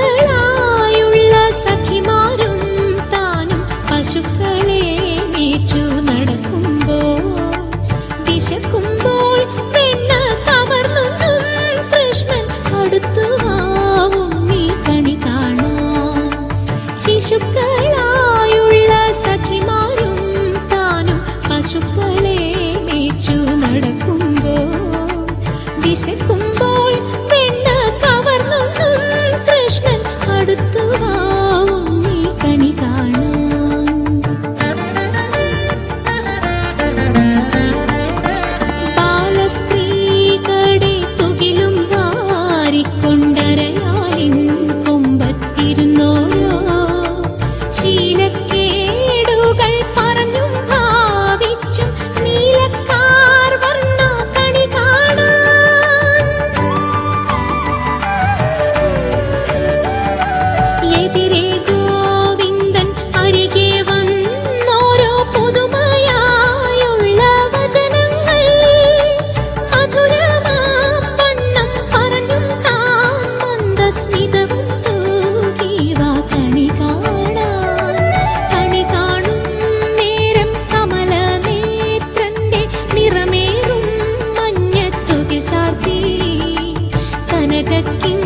ശിശുക്കളായുള്ള സഖിമാരും താനും പശുക്കളെ മേച്ചു നടക്കുമ്പോൾ വിശക്കുമ്പോൾ വെണ്ണ കവർന്നും കൃഷ്ണൻ അടുത്തുവാവും നീ കണി കാണാൻ. ശിശുക്കളായുള്ള സഖിമാരും താനും പശുക്കളെ മേച്ചു നടക്കുമ്പോൾ വിശക്കുമ്പോൾ വെണ്ണ കവർന്നും കൃഷ്ണൻ അടുത്തുവാവും നീ കണി കാണാൻ. ബാലസ്ത്രീകളുടെ തുകിലും വാരിക്കൊണ്ടരയാലിൻ കൊമ്പത്തിരുന്നോരോ ശീലക്കേടുകൾ പറഞ്ഞും ഭാവിച്ചും നീലക്കാർ വർണ്ണ കണി കാണാൻ. എതിരെ ഗോവിന്ദൻ അരികെ വന്നോരോ പുതുമയായുള്ള വചനങ്ങൾ മധുരമാം വണ്ണം പറഞ്ഞും താൻ മന്ദസ്മിതവും തൂകിവാ കണി കാണാൻ. കണി കാണും നേരം കമലനേത്രന്റെ നിറമേറും മഞ്ഞത്തുകിൽ ചാർത്തി കനകക്കിൻ